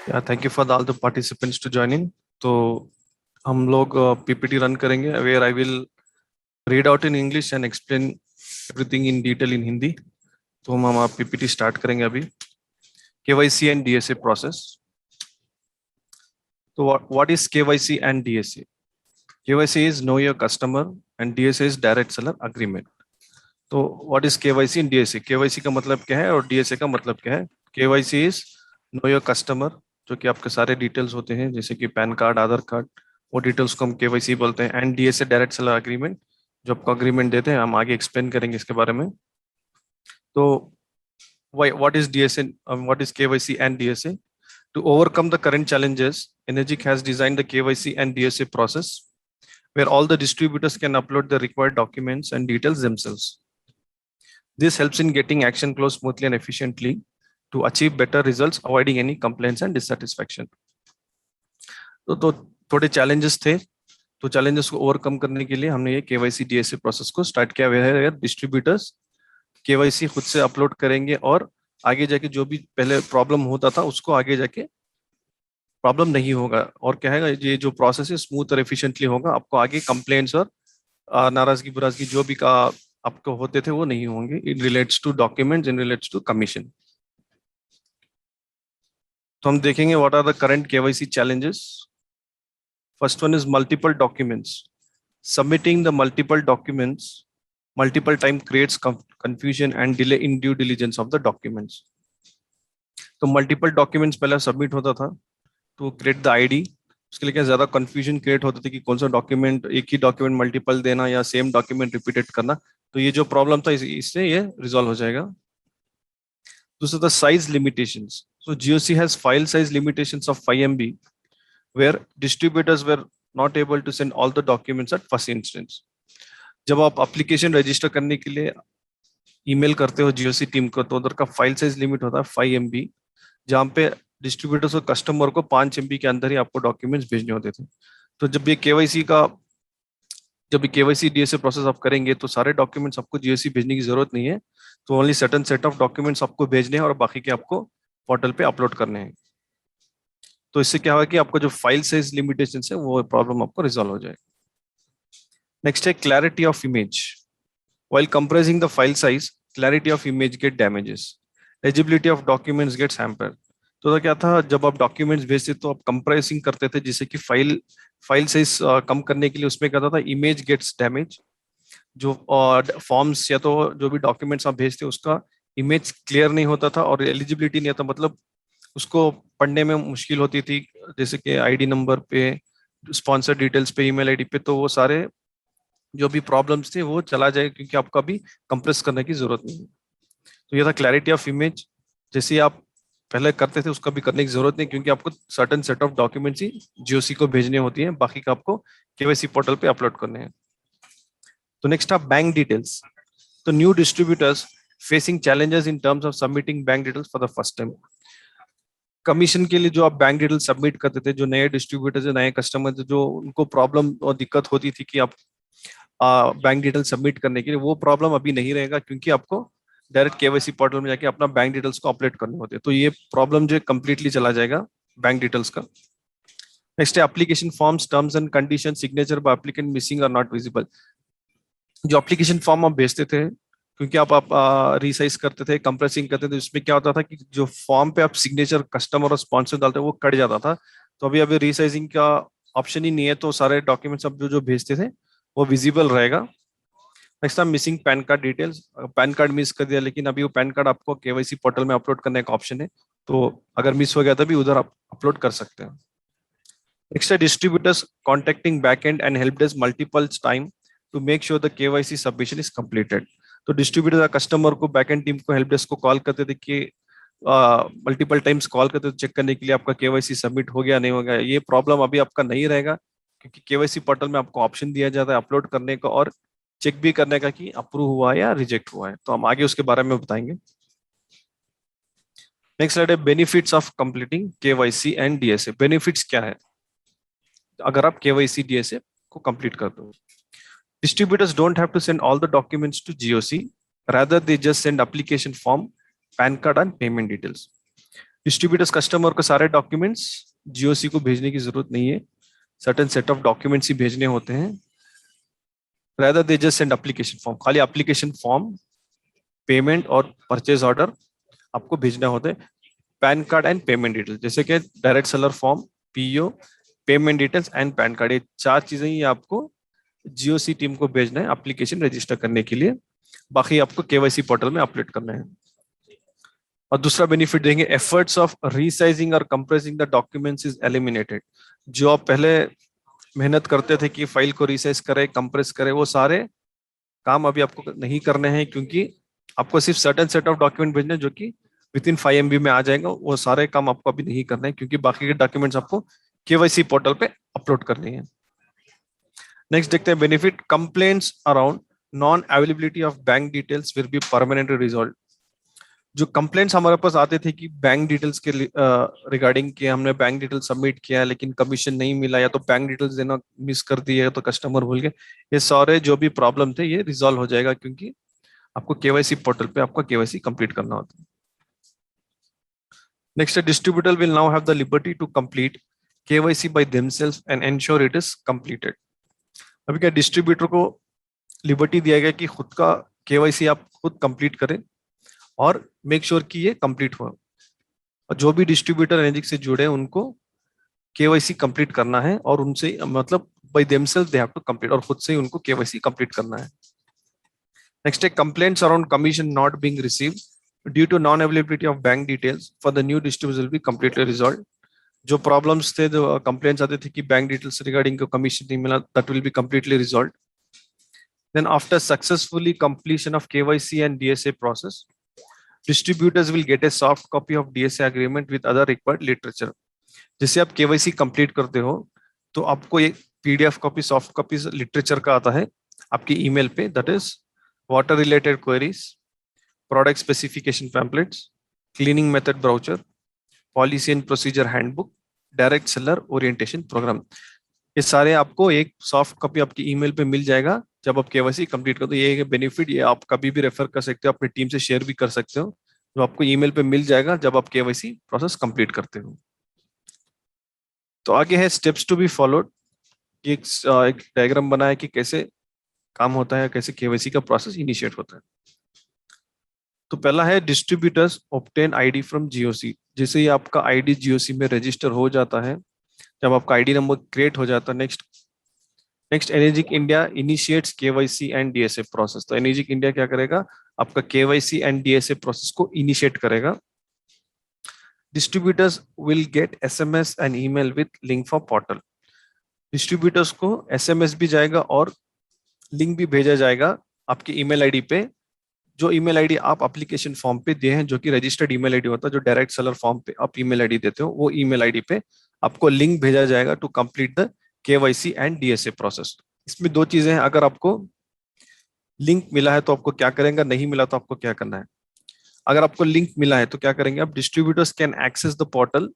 या thank you for all the participants to joining. तो हम लोग पीपीटी रन करेंगे where I will read out in English and explain everything in detail in Hindi. तो हम PPT start करेंगे अभी। KYC and DSA process. तो what is KYC and DSA? KYC is know your customer and DSA is direct seller agreement. तो what is KYC and DSA? KYC का मतलब क्या है और डीएसए का मतलब क्या है? KYC is know your customer, जो कि आपके सारे डिटेल्स होते हैं जैसे कि पैन कार्ड, आधार कार्ड, वो डिटेल्स को हम केवाईसी बोलते हैं। And DSA direct seller agreement, जो आपको अग्रीमेंट देते हैं। हम आगे एक्सप्लेन करेंगे इसके बारे में। तो what is DSA, what is KYC and DSA? To overcome the current challenges, Energic has designed the KYC and DSA process where all the distributors can upload the required documents and details themselves. This helps in getting action closed smoothly and efficiently to achieve better results, avoiding any complaints and dissatisfaction. तो थोड़े challenges थे। तो challenges को overcome करने के लिए हमने ये KYC DSA process को start किया हुआ है। डिस्ट्रीब्यूटर्स KYC खुद से अपलोड करेंगे और आगे जाके जो भी पहले प्रॉब्लम होता था उसको आगे जाके प्रॉब्लम नहीं होगा। और क्या है, ये जो प्रोसेस है स्मूथ और एफिशिएंटली होगा। आपको आगे कंप्लेंट्स और नाराजगी बुराजगी जो भी का आपको होते थे वो नहीं होंगे। In relates to documents, in relates to commission. तो हम देखेंगे what are the current KYC challenges. First one is multiple documents. Submitting the multiple documents multiple time creates confusion and delay in due diligence of the documents. तो multiple documents पहले submit होता था to create the ID. उसके लिए क्या ज्यादा confusion create होता था कि कौन सा डॉक्यूमेंट, एक ही डॉक्यूमेंट मल्टीपल देना या सेम डॉक्यूमेंट रिपीटेड करना। तो ये जो प्रॉब्लम था इससे ये रिजॉल्व हो जाएगा। दूसरा था size limitations. So GOC has file size limitations of 5 MB where distributors were not able to send all the documents at first instance. जब आप एप्लीकेशन रजिस्टर करने के लिए ईमेल करते हो जीओसी टीम को, तो उधर का फाइल साइज लिमिट होता है 5 MB, जहाँ पे डिस्ट्रीब्यूटर्स और कस्टमर को 5 MB के अंदर ही आपको डॉक्यूमेंट्स भेजने होते थे। तो जब ये केवाईसी डीएसए प्रोसेस आप करेंगे तो सारे डॉक्यूमेंट्स आपको जीएससी भेजने की जरूरत नहीं है। तो only certain set of documents आपको भेजने हैं और बाकी के आपको पोर्टल पे अपलोड करने हैं। तो इससे क्या होगा कि आपको जो फाइल साइज लिमिटेशन है वो प्रॉब्लम आपको रिजॉल्व हो जाएगा। नेक्स्ट है clarity of image. While compressing the file size, clarity of image get damages. Legibility of documents gets hampered. तो क्या था, जब आप डॉक्यूमेंट्स भेजते तो आप कंप्रेसिंग करते थे, जिससे कि फाइल साइज कम करने के लिए उसमें क्या था, इमेज गेट्स डैमेज। जो फॉर्म्स या तो जो भी डॉक्यूमेंट्स आप भेजते उसका इमेज क्लियर नहीं होता था और एलिजिबिलिटी नहीं आता, मतलब उसको पढ़ने में मुश्किल होती थी। जैसे कि आईडी नंबर पे, स्पॉन्सर डिटेल्स पे, ईमेल आईडी पे, तो वो सारे जो भी प्रॉब्लम्स थे वो चला जाए, क्योंकि आपको अभी कंप्रेस करने की जरूरत नहीं है। तो ये था क्लैरिटी ऑफ इमेज। जैसे आप पहले करते थे उसका भी करने की जरूरत नहीं, क्योंकि आपको certain set of documents he GOC को भेजने होती हैं, बाकी का आपको केवाईसी पोर्टल पे अपलोड करने हैं। तो नेक्स्ट आप बैंक डिटेल्स। तो new distributors facing challenges in terms of submitting bank details for the first time. Commission के लिए जो आप बैंक डिटेल्स सबमिट करते थे, जो नए डिस्ट्रीब्यूटर्स, नए कस्टमर, जो उनको प्रॉब्लम और दिक्कत होती थी कि आप बैंक डिटेल सबमिट करने के लिए, वो प्रॉब्लम अभी नहीं रहेगा, क्योंकि आपको डायरेक्ट केवाईसी पोर्टल में जाके अपना बैंक डिटेल्स को अपडेट करने होते हैं। तो ये प्रॉब्लम जो कंप्लीटली चला जाएगा बैंक डिटेल्स का। नेक्स्ट है application forms, terms and condition, signature bye applicant missing और नॉट विजिबल। जो एप्लीकेशन फॉर्म आप भेजते थे, क्योंकि आप रिसाइज करते थे, कंप्रेसिंग करते थे, उसमें क्या होता था कि जो फॉर्म पे आप सिग्नेचर कस्टमर और स्पॉन्सर डालते वो कट जाता था। तो अभी अभी रिसाइजिंग का ऑप्शन ही नहीं है, तो सारे डॉक्यूमेंट्स आप जो भेजते थे वो विजिबल रहेगा। Next missing pan card details. Pan card miss कर दिया, लेकिन अभी वो पैन कार्ड आपको केवाईसी पोर्टल में अपलोड करने का ऑप्शन है, तो अगर मिस हो गया तो भी उधर आप अपलोड कर सकते हैं। नेक्स्ट है distributors contacting back end and help desk multiple time to make sure the KYC submission is completed. तो डिस्ट्रीब्यूटर कस्टमर को, बैक एंड टीम को, हेल्प डेस्क को कॉल करते थे कि मल्टीपल टाइम्स कॉल करते थे चेक करने के लिए आपका केवाईसी सबमिट हो गया नहीं हो गया। ये प्रॉब्लम अभी आपका नहीं रहेगा, क्योंकि केवाईसी पोर्टल में आपको ऑप्शन दिया जाता है अपलोड करने का और चेक भी करने का कि अप्रूव हुआ या रिजेक्ट हुआ है। तो हम आगे उसके बारे में बताएंगे। नेक्स्ट स्लाइड है benefits of completing KYC and DSA. Benefits क्या है अगर आप केवाईसी डीएसए को कंप्लीट कर दो? Distributors don't have to send all the documents to GOC. Rather, they just send application form, PAN card, and payment details. Distributors customer को सारे documents GOC को भेजने की जरूरत नहीं है, सर्टेन सेट ऑफ डॉक्यूमेंट्स ही भेजने होते हैं। rather they just send application form, खाली application form, पेमेंट और परचेज ऑर्डर आपको भेजना होता है। Pan card and payment details, जैसे कि direct seller form, PO, payment details and pan card, ये चार चीजें ही आपको जीओसी टीम को भेजना है एप्लीकेशन रजिस्टर करने के लिए। बाकी आपको केवाईसी पोर्टल में अपलोड करना है। और दूसरा बेनिफिट देंगे, एफर्ट्स ऑफ रीसाइजिंग और compressing the documents is eliminated. जो आप पहले मेहनत करते थे कि फाइल को रिसाइज करे, कंप्रेस करे, वो सारे काम अभी आपको नहीं करने हैं, क्योंकि आपको सिर्फ सर्टेन सेट ऑफ डॉक्यूमेंट भेजने जो कि विद इन 5 MB में आ जाएगा। वो सारे काम आपको अभी नहीं करना है, क्योंकि बाकी के डॉक्यूमेंट्स आपको केवाईसी पोर्टल पे अपलोड करनी है। नेक्स्ट देखते हैं benefit, complaints around non availability of bank details will be permanently resolve. जो कंप्लेंट्स हमारे पास आते थे कि बैंक डिटेल्स के रिगार्डिंग कि हमने बैंक डिटेल सबमिट किया लेकिन कमीशन नहीं मिला, या तो बैंक डिटेल्स देना मिस कर दिए, तो कस्टमर भूल गए, ये सारे जो भी प्रॉब्लम थे ये रिजॉल्व हो जाएगा, क्योंकि आपको केवाईसी पोर्टल पे आपका केवाईसी कंप्लीट करना होता है। Next, distributor will now have the liberty to complete KYC by themselves and ensure it is completed. अभी क्या डिस्ट्रीब्यूटर को लिबर्टी दिया गया कि खुद का केवाईसी आप खुद कंप्लीट करें और मेक श्योर कि ये कंप्लीट हो। और जो भी डिस्ट्रीब्यूटर एनर्जी से जुड़े हैं उनको केवाईसी कंप्लीट करना है, और उनसे मतलब by themselves they have to complete, और खुद से ही उनको केवाईसी कंप्लीट करना है। नेक्स्ट है complaints around commission not being received due to non availability of bank details for the new distributor will be completely resolved. जो प्रॉब्लम्स थे, जो कंप्लेंट्स आते थे कि बैंक डिटेल्स रिगार्डिंग कमीशन नहीं मिला, that will be completely resolved. Then after successfully completion of KYC and DSA process, distributors will get a soft copy of DSA agreement with other required literature. जैसे आप KYC complete करते हो तो आपको एक PDF copy, soft copy literature का आता है आपकी ईमेल पे, that is water related queries, product specification pamphlets, cleaning method brochure, policy and procedure handbook, direct seller orientation programme. ये सारे आपको एक सॉफ्ट कॉपी आपकी ईमेल पे मिल जाएगा जब आप केवाईसी कंप्लीट करो। तो ये बेनिफिट, ये आप कभी भी रेफर कर सकते हो, अपनी टीम से शेयर भी कर सकते हो, जो आपको ईमेल पे मिल जाएगा जब आप केवाईसी प्रोसेस कंप्लीट करते हो। तो आगे है स्टेप्स टू बी फॉलोड। एक डायग्राम बना है कि कैसे काम होता है, कैसे केवाईसी का प्रोसेस इनिशिएट होता है। तो पहला है distributors obtain ID from GOC. जैसे ही आपका आईडी जीओसी में रजिस्टर हो जाता है, जब आपका आईडी नंबर क्रिएट हो जाता है, next energic India initiates KYC and DSA process. तो एनर्जिक इंडिया क्या करेगा, आपका केवाईसी एंड डीएसए प्रोसेस को इनिशिएट करेगा। Distributors will gate SMS and email with link for portal. Distributors को एसएमएस भी जाएगा और लिंक भी भेजा जाएगा आपकी ईमेल आईडी पे, जो ईमेल आईडी आप एप्लीकेशन फॉर्म पे दिए हैं, जो कि रजिस्टर्ड ईमेल आईडी होता है। जो डायरेक्ट सेलर फॉर्म पे आप ईमेल आईडी देते हो, वो ईमेल आईडी पे आपको लिंक भेजा जाएगा to complete the KYC and DSA process. इसमें दो चीजें हैं, अगर आपको लिंक मिला है तो आपको क्या करेंगे, नहीं मिला तो आपको क्या करना है। अगर आपको लिंक मिला है तो क्या करेंगे आप, distributors can access the portal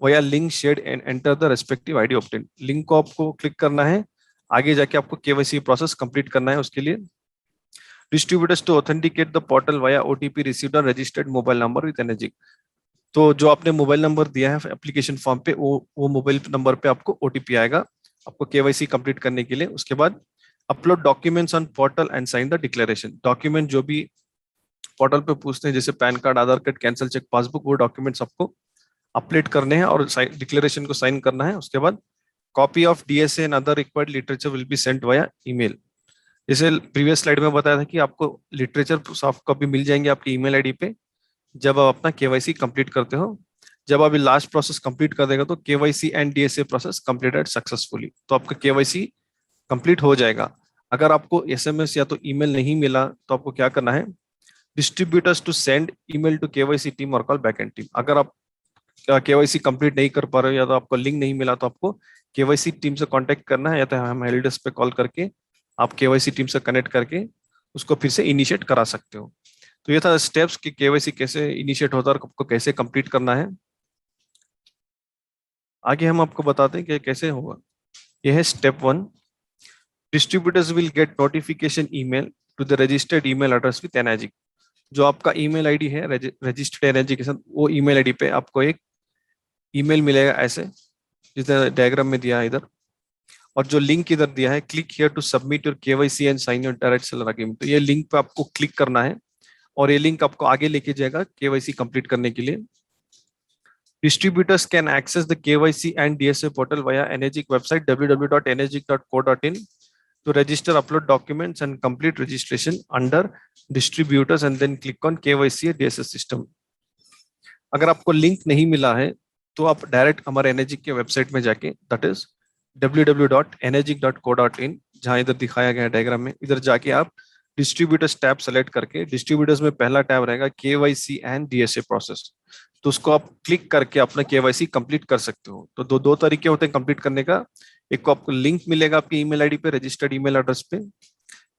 via link shared and enter the respective ID obtain. Link को आपको क्लिक करना है, आगे जाके आपको केवाईसी प्रोसेस कंप्लीट करना है। उसके लिए distributors to authenticate the portal via OTP received on registered mobile number with Enagic. तो जो आपने मोबाइल नंबर दिया है एप्लीकेशन फॉर्म पे, वो मोबाइल नंबर पे आपको ओटीपी आएगा आपको केवाईसी कंप्लीट करने के लिए। उसके बाद upload documents on portal and sign the declaration. Document जो भी पोर्टल पे पूछते हैं, जैसे PAN card, Aadhaar card, cancel cheque, passbook, वो डॉक्यूमेंट्स आपको अपलोड करने हैं और डिक्लेरेशन को साइन करना है। उसके बाद copy of DSA and other required literature will be sent via email. जैसे प्रीवियस स्लाइड में बताया था कि आपको लिटरेचर सॉफ्ट कॉपी मिल जाएंगे आपकी ईमेल आईडी पे जब आप अपना केवाईसी कंप्लीट करते हो। जब आप लास्ट प्रोसेस कंप्लीट कर देगा तो KYC and DSA process completed successfully, तो आपका केवाईसी कंप्लीट हो जाएगा। अगर आपको एसएमएस या तो ईमेल नहीं मिला तो आपको क्या करना है, distributors to send email to KYC team और कॉल बैकएंड टीम। अगर आप केवाईसी कंप्लीट नहीं कर पा रहे हो या तो आपको लिंक नहीं मिला तो आपको केवाईसी टीम से कांटेक्ट करना है, या तो हम हेल्प डेस्क पे कॉल करके आप केवाईसी टीम से कनेक्ट करके उसको फिर से इनिशिएट करा सकते हो। तो ये था स्टेप्स कि केवाईसी कैसे इनिशिएट होता है और आपको कैसे कंप्लीट करना है। आगे हम आपको बताते हैं कि कैसे होगा। यह है step 1, distributors will get notification email to the registered email address with Enagic. जो आपका ईमेल आईडी है रजिस्टर्ड एनर्जी के साथ, वो ईमेल आईडी पे आपको एक ईमेल मिलेगा ऐसे, जिधर डायग्राम में दिया है इधर, और जो लिंक इधर दिया है, click here to submit your KYC and sign your direct seller agreement, तो ये लिंक पे आपको क्लिक करना है और ये लिंक आपको आगे लेके जाएगा केवाईसी कंप्लीट करने के लिए। Distributors can access the KYC and DSA portal via Energic website www.energic.co.in to register, upload documents and complete registration under distributors and then click on KYC DSA system. अगर आपको link नहीं मिला है तो आप डायरेक्ट हमारे एनर्जिक के website में जाके, दैट इज www.energic.co.in, जहां इधर दिखाया गया डायग्राम में, इधर जाके आप डिस्ट्रीब्यूटर्स टैब सेलेक्ट करके, डिस्ट्रीब्यूटर्स में पहला टैब रहेगा केवाईसी एंड डीएसए प्रोसेस, तो उसको आप क्लिक करके अपना केवाईसी कंप्लीट कर सकते हो। तो दो तरीके होते हैं कंप्लीट करने का। एक को आपको लिंक मिलेगा आपकी ईमेल आईडी पे, रजिस्टर्ड ईमेल एड्रेस पे,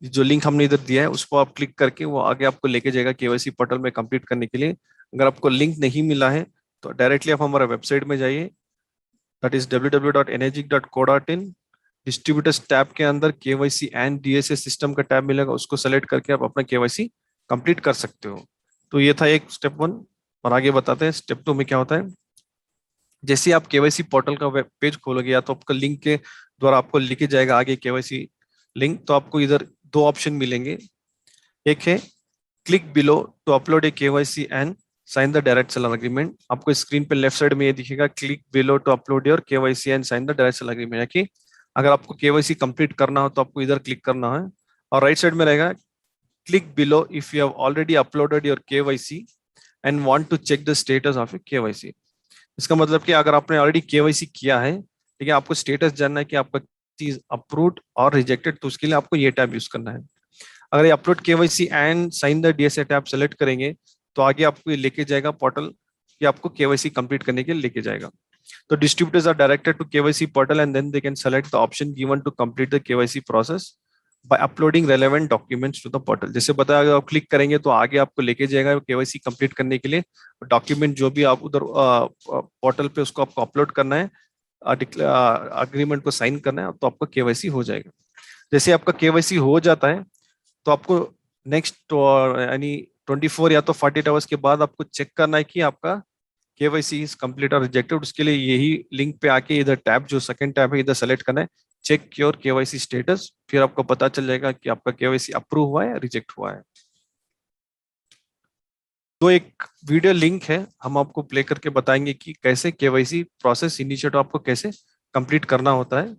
जो लिंक हमने इधर दिया है उसको आप क्लिक करके वो आगे आपको लेके जाएगा केवाईसी पोर्टल में कंप्लीट करने के लिए। अगर आपको लिंक नहीं मिला है तो डायरेक्टली आप हमारे वेबसाइट में जाइए, that is www.energic.co.in, distributors tab के अंदर केवाईसी एंड डीएसए सिस्टम का टैब मिलेगा, उसको सेलेक्ट करके आप अपना केवाईसी कंप्लीट कर सकते हो। तो ये था एक स्टेप 1, और आगे बताते हैं स्टेप 2 में क्या होता है। जैसे आप केवाईसी पोर्टल का वेब पेज खोलोगे या तो आपका लिंक के द्वारा आपको लिखे जाएगा आगे केवाईसी लिंक, तो आपको इधर दो ऑप्शन मिलेंगे। एक है click below to upload a KYC and sign the direct seller agreement. आपको स्क्रीन पे लेफ्ट साइड में ये दिखेगा click below to upload your KYC and sign the direct seller agreement, यानी अगर आपको केवाईसी कंप्लीट करना हो तो आपको इधर क्लिक करना है। और राइट साइड में रहेगा click below if you have already uploaded your KYC and want to check the status of your KYC. इसका मतलब कि अगर आपने ऑलरेडी केवाईसी किया है, ठीक है, आपको स्टेटस जानना है कि आपका चीज अप्रूव्ड और रिजेक्टेड, तो उसके लिए आपको ये टैब यूज करना है। अगर ये upload KYC and sign the DSA tab select करेंगे तो आगे आपको ये लेके जाएगा पोर्टल कि आपको केवाईसी कंप्लीट करने के लिए लेके जाएगा। तो distributors are directed to KYC portal and then they can select the option given to complete the KYC process by uploading relevant documents to the portal. जैसे बताया, अगर आप क्लिक करेंगे तो आगे आपको लेके जाएगा केवाईसी कंप्लीट करने के लिए, डॉक्यूमेंट जो भी आप उधर पोर्टल पे उसको आपको अपलोड करना है, अग्रीमेंट को साइन करना है, तो आपका केवाईसी हो जाएगा। जैसे आपका केवाईसी हो जाता है तो आपको नेक्स्ट यानी 24 या तो 48 आवर्स के बाद आपको चेक करना है कि आपका केवाईसी इज कंप्लीट और रिजेक्टेड। उसके लिए यही लिंक पे आके इधर टैब, जो सेकंड टैब है, इधर सेलेक्ट करना है चेक योर केवाईसी स्टेटस, फिर आपको पता चल जाएगा कि आपका केवाईसी अप्रूव हुआ है या रिजेक्ट हुआ है। तो एक वीडियो लिंक है, हम आपको प्ले करके बताएंगे कि कैसे केवाईसी प्रोसेस इनिशिएट आपको कैसे कंप्लीट करना होता है।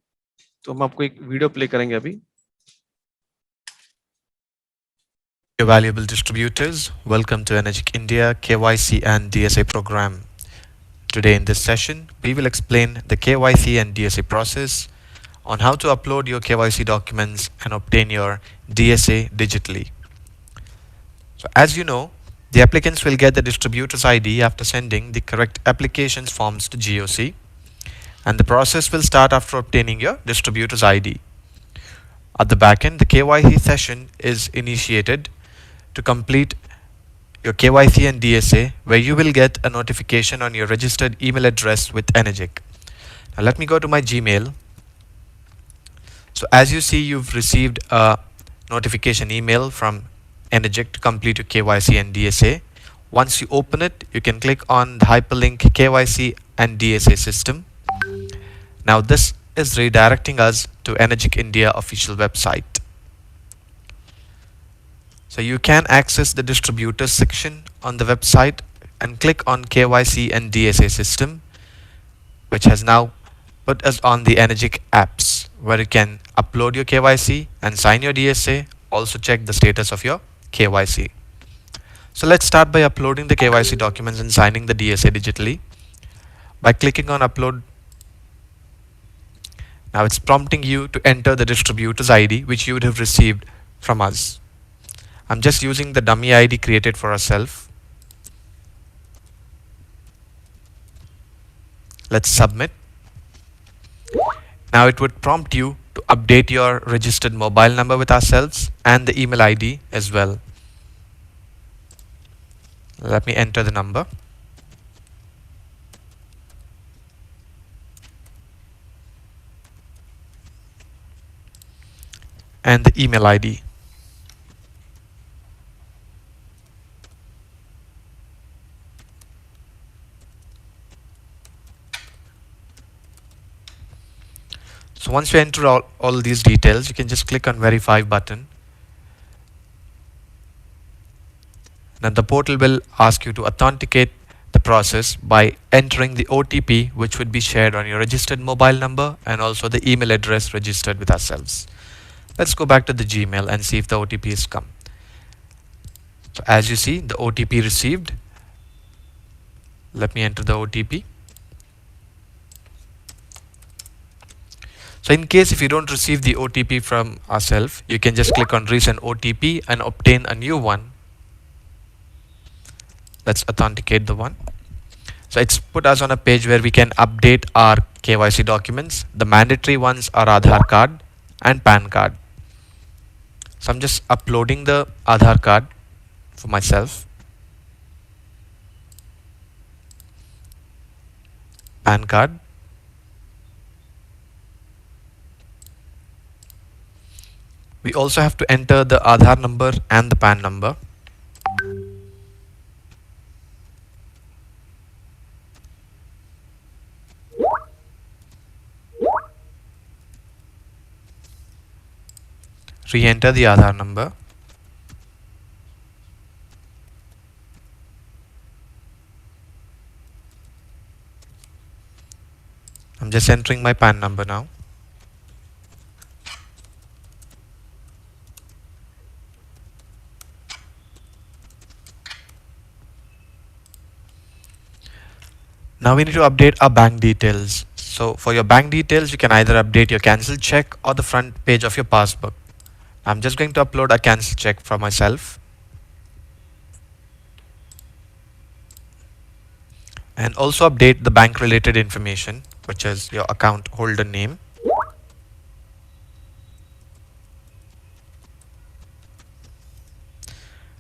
तो हम आपको एक वीडियो प्ले करेंगे अभी। Dear valuable distributors, welcome to Energic India KYC and DSA program. Today in this session, we will explain the KYC and DSA process, on how to upload your KYC documents and obtain your DSA digitally. So as you know, the applicants will get the distributor's ID after sending the correct applications forms to GOC, and the process will start after obtaining your distributor's ID. At the backend, the KYC session is initiated to complete your KYC and DSA, where you will get a notification on your registered email address with Energic. Now let me go to my Gmail. So as you see, you've received a notification email from Energic to complete your KYC and DSA. Once you open it, you can click on the hyperlink KYC and DSA system. Now this is redirecting us to Energic India official website. So you can access the distributors section on the website and click on KYC and DSA system, which has now put us on the Energic apps, where you can upload your KYC and sign your DSA, also check the status of your KYC. So let's start by uploading the KYC documents and signing the DSA digitally by clicking on upload. Now it's prompting you to enter the distributor's ID, which you would have received from us. I'm just using the dummy ID created for ourselves. Let's submit. Now it would prompt you to update your registered mobile number with ourselves and the email ID as well. Let me enter the number. And the email ID. once you enter all these details, you can just click on verify button. Then the portal will ask you to authenticate the process by entering the OTP, which would be shared on your registered mobile number and also the email address registered with ourselves. Let's go back to the Gmail and see if the OTP has come. So as you see, the OTP received. Let me enter the OTP. So in case if you don't receive the OTP from ourselves, you can just click on resend OTP and obtain a new one. Let's authenticate the one. So it's put us on a page where we can update our KYC documents. The mandatory ones are Aadhaar card and PAN card. So I'm just uploading the Aadhaar card for myself. PAN card. We also have to enter the Aadhaar number and the PAN number. Re-enter the Aadhaar number. I'm just entering my PAN number now. Now we need to update our bank details. So for your bank details, you can either update your cancelled check or the front page of your passbook. I'm just going to upload a cancelled check for myself. And also update the bank related information, which is your account holder name.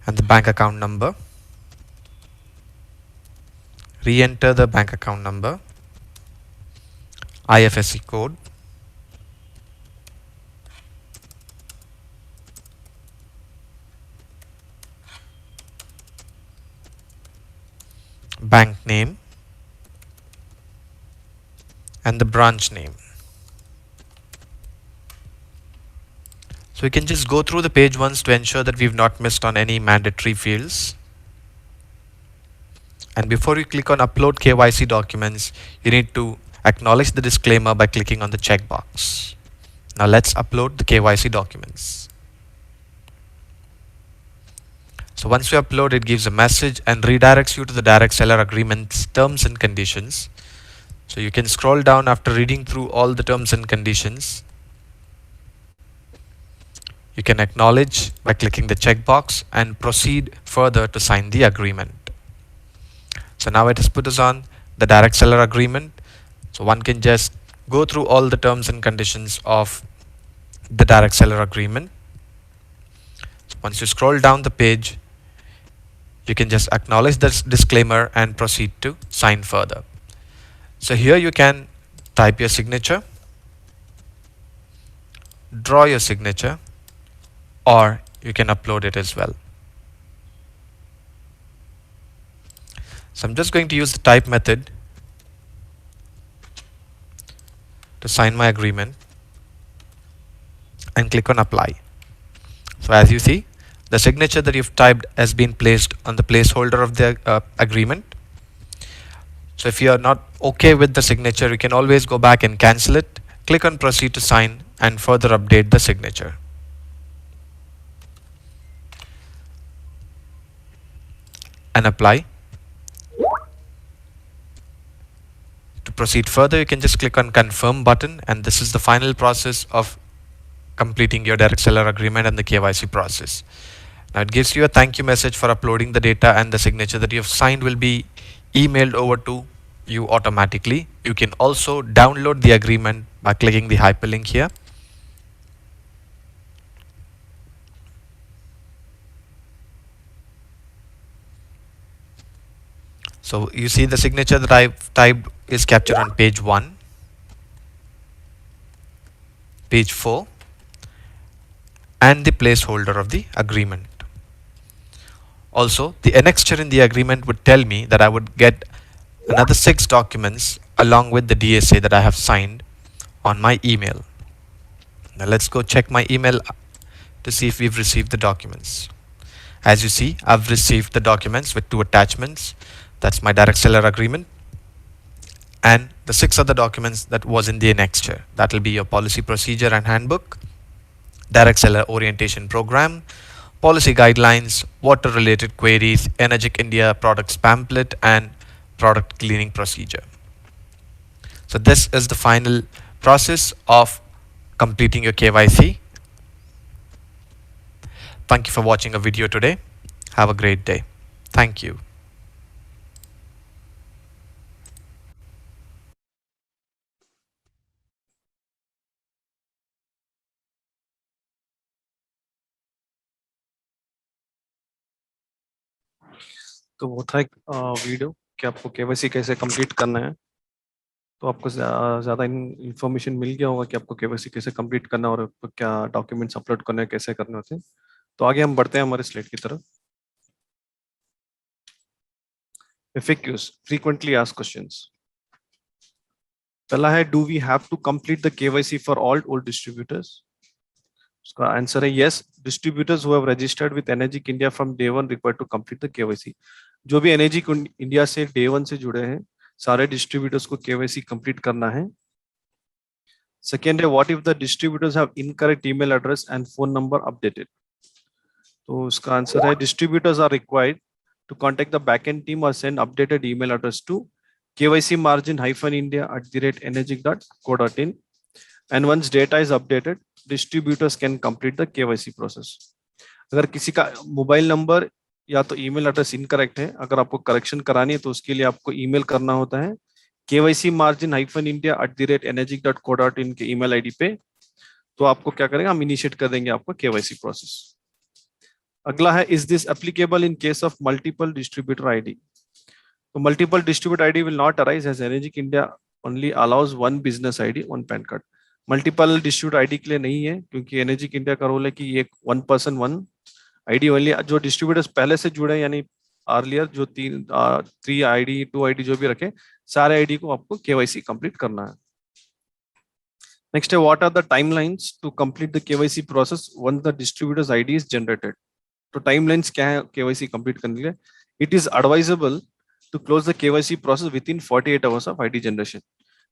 And the bank account number. Re-enter the bank account number, IFSC code, bank name, and the branch name. So we can just go through the page once to ensure that we've not missed on any mandatory fields. And before you click on upload KYC documents, you need to acknowledge the disclaimer by clicking on the checkbox. Now let's upload the KYC documents. So once you upload, it gives a message and redirects you to the direct seller agreement's terms and conditions. So you can scroll down after reading through all the terms and conditions. You can acknowledge by clicking the checkbox and proceed further to sign the agreement. So now it has put us on the direct seller agreement. So one can just go through all the terms and conditions of the direct seller agreement. So once you scroll down the page, you can just acknowledge this disclaimer and proceed to sign further. So here you can type your signature, draw your signature, or you can upload it as well. So I'm just going to use the type method to sign my agreement and click on apply. So as you see, the signature that you've typed has been placed on the placeholder of the agreement. So if you are not okay with the signature, you can always go back and cancel it, click on proceed to sign and further update the signature. And apply. To proceed further, you can just click on confirm button, and this is the final process of completing your direct seller agreement and the KYC process. Now it gives you a thank you message for uploading the data, and the signature that you have signed will be emailed over to you automatically. You can also download the agreement by clicking the hyperlink here. So you see the signature that I've typed is captured on page 1, page 4, and the placeholder of the agreement. Also, the annexure in the agreement would tell me that I would get another 6 documents along with the DSA that I have signed on my email. Now let's go check my email to see if we've received the documents. As you see, I've received the documents with 2 attachments. That's my direct seller agreement and the 6 other documents that was in the annexure. That will be your policy procedure and handbook, direct seller orientation program, policy guidelines, water related queries, Energic India products pamphlet and product cleaning procedure. So this is the final process of completing your KYC. Thank you for watching a video today. Have a great day. Thank you. तो वो था एक video कि आपको KYC कैसे complete करना है। तो आपको ज़्यादा इन्फॉर्मेशन मिल गया होगा कि आपको केवाईसी कैसे कंप्लीट करना है और आपको क्या डॉक्यूमेंट्स अपलोड करने हैं, कैसे करने होते हैं। तो आगे हम बढ़ते हैं हमारे स्लाइड की तरफ। FAQs, frequently asked questions. पहला है, do we have to complete the KYC for all old distributors? उसका आंसर है yes. Distributors who have registered with Energic India from day one required to complete the KYC. जो भी Energic India से day one से जुड़े हैं, सारे distributors को KYC complete करना है। Second है, what if the distributors have incorrect email address and phone number updated? तो उसका आंसर है distributors are required to contact the backend team or send updated email address to kycmargin-india@energic.co.in, and once data is updated, distributors can complete the KYC process. अगर किसी का mobile number या तो email address incorrect है, अगर आपको correction करानी है तो उसके लिए आपको ईमेल करना होता है kycmargin-india@energic.co.in के ईमेल आईडी पे। तो आपको क्या करेंगे, हम इनिशिएट कर देंगे आपका KYC प्रोसेस। अगला है, is this applicable in case of multiple distributor ID? तो multiple distributor ID will not arise as Enagic India only allows one business ID, one PAN card. Multiple distributor ID के लिए नहीं है, क्योंकि energic India का rule है कि ये one person one ID only. जो डिस्ट्रीब्यूटर्स पहले से जुड़े यानी अर्लियर जो 3 आईडी 2 आईडी जो भी रखे, सारे आईडी को आपको केवाईसी कंप्लीट करना है। नेक्स्ट है, what are the timelines to complete the KYC process once the distributors ID is generated? तो टाइमलाइंस क्या है केवाईसी कंप्लीट करने के लिए? It is advisable to close the KYC process within 48 hours of ID generation.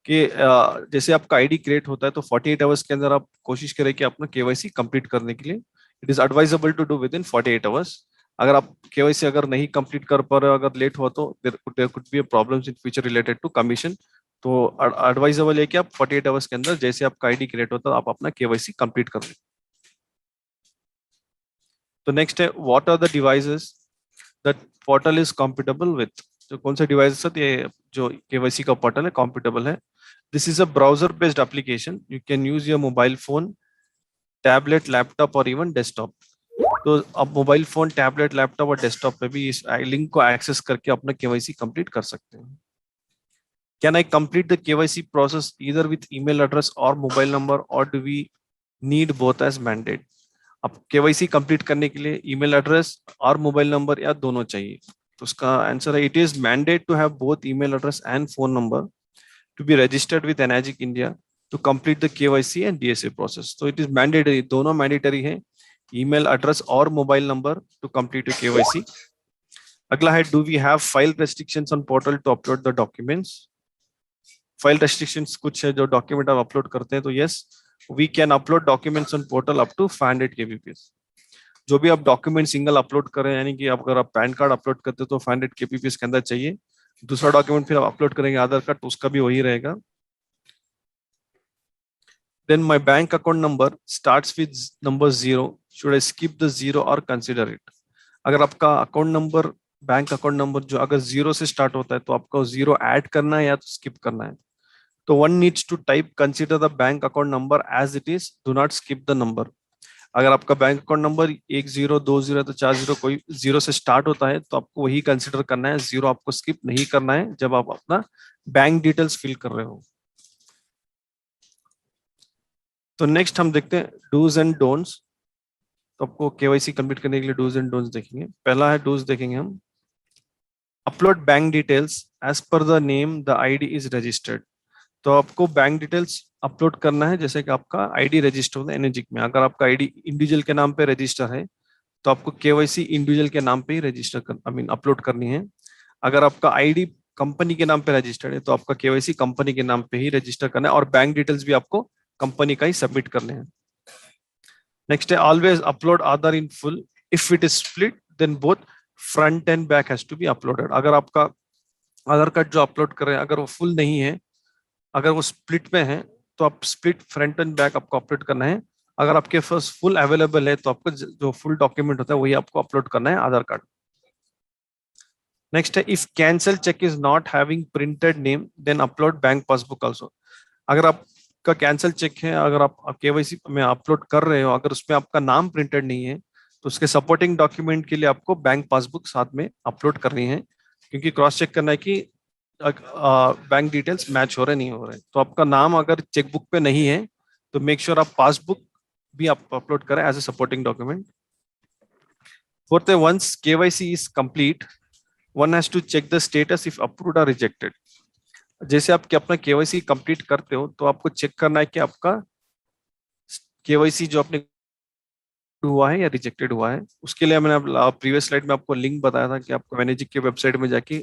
कि जैसे आपका ID create होता है तो 48 आवर्स के अंदर आप कोशिश करें कि अपना केवाईसी कंप्लीट करने के लिए it is advisable to do within 48 hours. अगर आप केवाईसी अगर नहीं कंप्लीट कर पा रहे, अगर लेट हुआ तो there could be problems in future related to commission. तो एडवाइजेबल है कि आप 48 आवर्स के अंदर जैसे आपका आईडी क्रिएट होता है आप अपना केवाईसी कंप्लीट कर लें। तो नेक्स्ट है, what are the devices that portal is compatible with? तो कौन से डिवाइसेस है ये जो केवाईसी का पोर्टल है कंपेटेबल है? This is a browser based application, you can use your mobile phone, tablet, laptop और इवन डेस्कटॉप। तो आप मोबाइल फोन, टैबलेट, लैपटॉप और डेस्कटॉप पे भी इस लिंक को एक्सेस करके अपना केवाईसी कंप्लीट कर सकते हैं। Can I complete the KYC process either with email address और मोबाइल नंबर, और do we need both as mandate? अब केवाईसी कंप्लीट करने के लिए ईमेल एड्रेस और मोबाइल नंबर या दोनों चाहिए? तो उसका आंसर है, it is mandate to have both email address and phone number to be registered with energic India to complete the KYC and DSA process. तो इट इज मैंडेटरी, दोनों mandatory है, email address और mobile number to complete your KYC. अगला है, do we have file restrictions on portal to upload the documents? File restrictions कुछ है जो document आप अपलोड करते हैं, तो yes, we can upload documents on portal up to 500 kbps। जो भी आप डॉक्यूमेंट सिंगल अपलोड करें, यानी कि अगर आप पैन कार्ड अपलोड करते हो तो 500 kbps के अंदर चाहिए। दूसरा डॉक्यूमेंट फिर आप अपलोड करेंगे आधार कार्ड, तो उसका भी वही रहेगा। Then my bank account number starts with number 0. Should I skip the 0 or consider it? अगर आपका account number, bank account number जो अगर 0 से स्टार्ट होता है तो आपको 0 ऐड करना है या तो स्किप करना है। तो one needs to type consider the bank account number as it is, do not skip the number। अगर आपका बैंक अकाउंट नंबर 10, 20 तो 40 कोई 0 से स्टार्ट होता है तो आपको वही कंसिडर करना है, 0 आपको स्किप नहीं करना है जब आप अपना बैंक डिटेल्स फिल कर रहे हो। तो नेक्स्ट हम देखते हैं डूज एंड डोंट्स। तो आपको केवाईसी कंप्लीट करने के लिए डूज एंड डोंट्स देखेंगे। पहला है डूज देखेंगे हम, upload bank details as per the name the ID is registered. तो आपको बैंक डिटेल्स अपलोड करना है, जैसे कि आपका आईडी रजिस्टर होता है एनर्जिक में। अगर आपका आईडी इंडिविजुअल के नाम पे रजिस्टर है तो आपको केवाईसी इंडिविजुअल के नाम पे ही रजिस्टर कर आई मीन अपलोड करनी है। अगर आपका आईडी कंपनी के नाम पे रजिस्टर्ड है तो आपका केवाईसी कंपनी के नाम पे ही रजिस्टर करना है और बैंक डिटेल्स भी आपको कंपनी का ही सबमिट करने हैं। नेक्स्ट है always upload Aadhaar in full, if it is split then both front and back has to be uploaded. अगर आपका आधार कार्ड जो अपलोड कर रहे हैं अगर वो फुल नहीं है, अगर वो स्प्लिट में है तो आप स्प्लिट फ्रंट एंड बैक आपको अपलोड करना है। अगर आपके पास फुल अवेलेबल है तो आपको जो फुल डॉक्यूमेंट होता है वही आपको अपलोड करना है आधार कार्ड। नेक्स्ट है if cancel cheque is not having printed name then upload bank passbook also. अगर आपका कैंसल चेक है, अगर आप केवाईसी में अपलोड कर रहे हो, अगर उसमें आपका नाम प्रिंटेड नहीं है तो उसके सपोर्टिंग डॉक्यूमेंट के लिए आपको बैंक पासबुक साथ में अपलोड करनी है, क्योंकि क्रॉस चेक करना है कि बैंक डिटेल्स मैच हो रहे नहीं हो रहे। तो आपका नाम अगर चेकबुक पे नहीं है तो मेक श्योर आप पासबुक भी आप अपलोड करें as a supporting document. Fourth है once KYC is complete one has to check the status if approved और रिजेक्टेड। जैसे आप अपना केवाईसी कंप्लीट करते हो तो आपको चेक करना है कि आपका केवाईसी जो आपने हुआ है या रिजेक्टेड हुआ है। उसके लिए मैंने प्रीवियस स्लाइड में आपको लिंक बताया था कि आपको मैनेजिक के वेबसाइट में जाके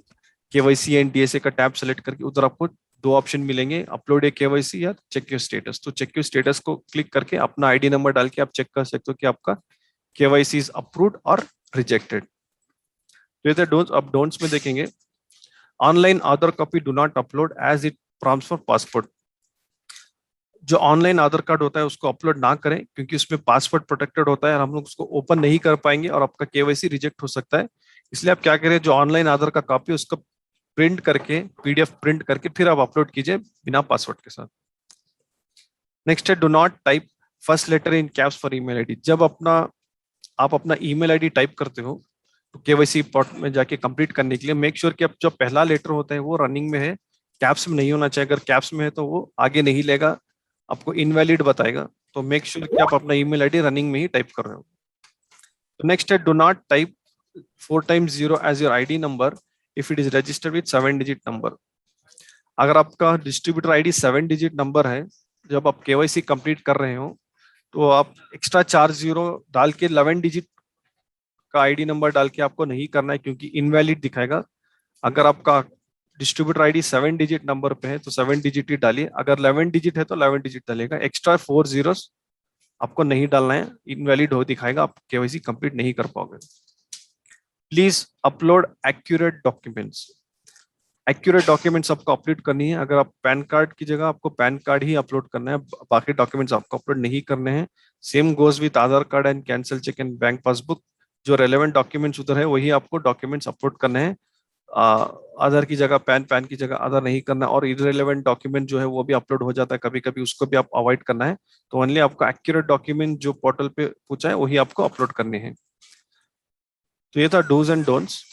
केवाईसी एंड डीएसए का टैब सेलेक्ट करके उधर आपको दो ऑप्शन मिलेंगे, अपलोड ए केवाईसी या चेक योर स्टेटस। तो चेक योर स्टेटस को क्लिक करके अपना आईडी नंबर डाल के आप चेक कर सकते हो कि आपका केवाईसी इज अप्रूव्ड और रिजेक्टेड। तो ये डोंट्स, अब डोंट्स में देखेंगे online Aadhaar copy do not upload as it prompts for passport. जो ऑनलाइन आधार कार्ड होता है उसको अपलोड ना करें, क्योंकि उसमें पासवर्ड प्रोटेक्टेड होता है और हम लोग उसको ओपन नहीं कर पाएंगे और आपका केवाईसी रिजेक्ट हो सकता है। इसलिए आप क्या करें, जो ऑनलाइन आधार का कॉपी उसको प्रिंट करके पीडीएफ प्रिंट करके फिर आप अपलोड कीजिए बिना पासवर्ड के साथ। नेक्स्ट है do not type first letter in caps for email ID. जब आप अपना ईमेल आईडी टाइप करते हो तो केवाईसी पोर्ट में जाके कंप्लीट करने के लिए मेक श्योर कि अब जो पहला लेटर होता है वो रनिंग में है, कैप्स में नहीं होना चाहिए। अगर कैप्स में है तो वो आगे नहीं लेगा, आपको इनवैलिड बताएगा। तो मेक श्योर कि आप अपना ईमेल आईडी रनिंग में ही टाइप कर रहे हो। तो नेक्स्ट है do not type 4 times 0 as your ID number if it is registered with 7 digit number. अगर आपका डिस्ट्रीब्यूटर आईडी 7 डिजिट नंबर है, जब आप केवाईसी कंप्लीट कर रहे हो तो आप एक्स्ट्रा 4 जीरो डाल के 11 डिजिट का आईडी नंबर डाल के आपको नहीं करना है, क्योंकि इनवैलिड दिखाएगा। अगर आपका डिस्ट्रीब्यूटर आईडी 7 डिजिट नंबर पे है तो 7 डिजिट ही डालिए, अगर 11 डिजिट है तो 11 डिजिट डालेगा। एक्स्ट्रा 4 जीरोस आपको नहीं डालना है, इनवैलिड हो दिखाएगा, आप केवाईसी कंप्लीट नहीं कर पाओगे। Please upload accurate documents. Accurate documents आपको अपलोड करनी है। अगर आप पैन कार्ड की जगह आपको पैन कार्ड ही अपलोड करना है, बाकी डॉक्यूमेंट्स आपको अपलोड नहीं करने हैं। Same goes with Aadhaar card and cancel cheque and bank passbook. जो रेलेवेंट डॉक्यूमेंट्स उधर है वही आपको डॉक्यूमेंट्स अपलोड करने हैं। आधार की जगह पैन, पैन की जगह आधार नहीं करना, और इररिलेवेंट डॉक्यूमेंट जो है वो भी अपलोड हो जाता है कभी कभी, उसको भी आप अवॉइड करना है। तो ओनली आपको एक्यूरेट डॉक्यूमेंट जो पोर्टल पे पूछा है वही आपको अपलोड करने हैं। तो ये था डूज एंड डोंट्स।